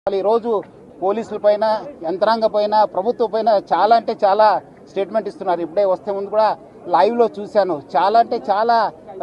ఈ రోజు పోలీసుల పైన యంత్రాంగ పైన ప్రభుత్వం పైన చాలా అంటే చాలా స్టేట్మెంట్ ఇస్తున్నారు. ఇప్పుడే వస్తే ముందు కూడా లైవ్ లో చూశాను. చాలా అంటే చాలా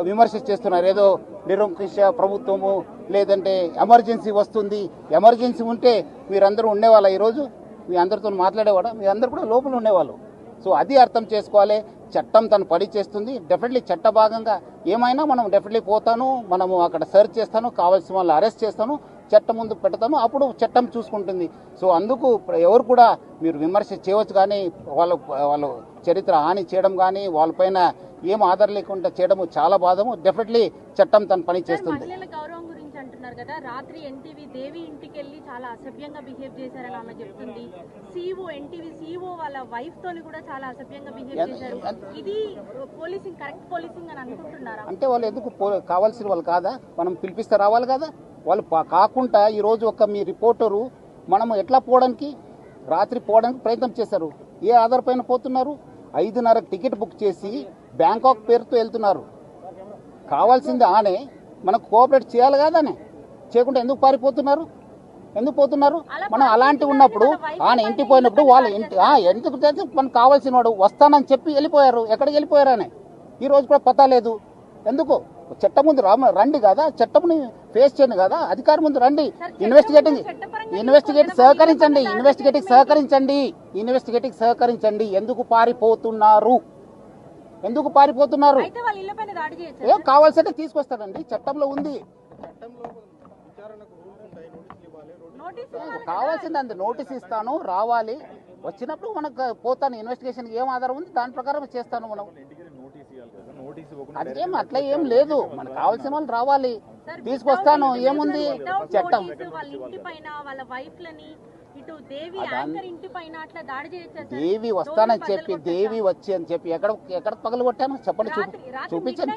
విమర్శ చేస్తున్నారు. ఏదో నిరంకుశ ప్రభుత్వము, లేదంటే ఎమర్జెన్సీ వస్తుంది, ఎమర్జెన్సీ ఉంటే మీరందరూ ఉండేవాళ్ళ, ఈరోజు మీ అందరితో మాట్లాడేవాడా? మీ అందరు కూడా లోపల ఉండేవాళ్ళు. సో అది అర్థం చేసుకోవాలి. చట్టం తను పని చేస్తుంది. డెఫినెట్లీ చట్ట భాగంగా ఏమైనా మనం డెఫినెట్లీ పోతాను, మనము అక్కడ సెర్చ్ చేస్తాను, కావాల్సిన వాళ్ళు అరెస్ట్ చేస్తాను, చట్టం ముందు పెడతాను, అప్పుడు చట్టం చూసుకుంటుంది. సో అందుకు ఎవరు కూడా మీరు విమర్శ చేయవచ్చు, కానీ వాళ్ళు చరిత్ర హాని చేయడం కానీ వాళ్ళపైన ఏం ఆధారం లేకుండా చేయడం చాలా బాధము. డెఫినెట్లీ చట్టం తన పని చేస్తుంది. గౌరవం గురించి అంటున్నారు కదా, రాత్రి ఎన్టీవీ దేవి ఇంటికి వెళ్ళి చాలా అసభ్యంగా బిహేవ్ చేశారని ఆమె చెప్తుంది. ఎన్టీవీ సీఓ వాళ్ళ వైఫ్ తోని కూడా చాలా అసభ్యంగా బిహేవ్ చేశారు. ఇది పోలీసింగ్, కరెక్ట్ పోలీసింగ్ అని అనుకుంటున్నారా? అంటే వాళ్ళు ఎందుకు కావాల్సిన వాళ్ళు కాదా? మనం పిలిపిస్తే రావాలి కదా. వాళ్ళు కాకుండా ఈరోజు ఒక మీ రిపోర్టరు మనము ఎట్లా పోవడానికి, రాత్రి పోవడానికి ప్రయత్నం చేశారు. ఏ ఆధార్ పైన పోతున్నారు? 5:30 టికెట్ బుక్ చేసి బ్యాంకాక్ పేరుతో వెళ్తున్నారు. కావాల్సింది ఆనే మనకు కోఆపరేట్ చేయాలి కాదానే, చేయకుండా ఎందుకు పారిపోతున్నారు? ఎందుకు పోతున్నారు? మనం అలాంటి ఉన్నప్పుడు ఆయన ఇంటికి పోయినప్పుడు వాళ్ళు ఎందుకు మనకు కావాల్సిన వాడు వస్తానని చెప్పి వెళ్ళిపోయారు. ఎక్కడికి వెళ్ళిపోయారు అని ఈ రోజు కూడా పతా లేదు. ఎందుకు? చట్టం ముందు రండి కదా, చట్టంని ఫేస్ చేయండి కదా, అధికారం ముందు రండి. ఇన్వెస్టిగేట్ సహకరించండి. ఎందుకు పారిపోతున్నారు? ఏం కావాల్సింటే తీసుకొస్తారండి, చట్టంలో ఉంది. కావాల్సింది అంతే, నోటీస్ ఇస్తాను, రావాలి. వచ్చినప్పుడు మనకు పోతాను, ఇన్వెస్టిగేషన్ ఏం ఆధారం ఉంది దాని ప్రకారం చేస్తాను. మనం అదేం అట్లా ఏం లేదు, మనకు కావాల్సిన వాళ్ళు రావాలి, తీసుకొస్తాను. ఏముంది చట్టం? దేవి వస్తానని చెప్పి, దేవి వచ్చి అని చెప్పి ఎక్కడ పగలు కొట్టాను చెప్పండి, చూపించండి.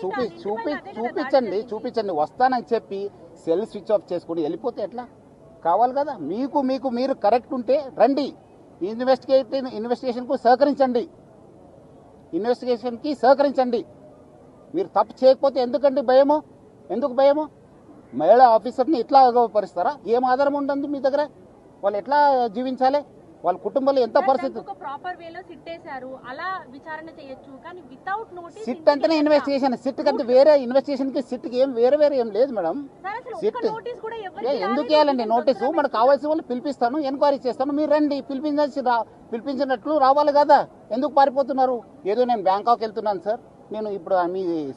వస్తానని చెప్పి సెల్ స్విచ్ ఆఫ్ చేసుకుని వెళ్ళిపోతే ఎట్లా? కావాలి కదా. మీరు కరెక్ట్ ఉంటే రండి, ఇన్వెస్టిగేషన్కి సహకరించండి. మీరు తప్పు చేయకపోతే ఎందుకండి భయము? ఎందుకు భయము? మహిళా ఆఫీసర్ని ఇట్లా పరిస్తారా? ఏం ఆధారం ఉండదు మీ దగ్గర? వాళ్ళు ఎట్లా జీవించాలి? వాళ్ళ కుటుంబంలో ఎంత పరిస్థితి? సిట్ అంటేనే ఇన్వెస్టిగేషన్. సిట్ కంటే వేరే ఇన్వెస్టిగేషన్ కి సిట్ కి ఏం వేరే ఏం లేదు మేడం. సిట్ ఎందుకు వేయాలండి నోటీసు? మనకు కావాల్సిన వాళ్ళు పిలిపిస్తాను, ఎంక్వైరీ చేస్తాను, మీరు రండి. పిలిపించినట్లు రావాలి కదా. ఎందుకు పారిపోతున్నారు? ఏదో నేను బ్యాంకాక్ వెళ్తున్నాను సార్, నేను ఇప్పుడు మీ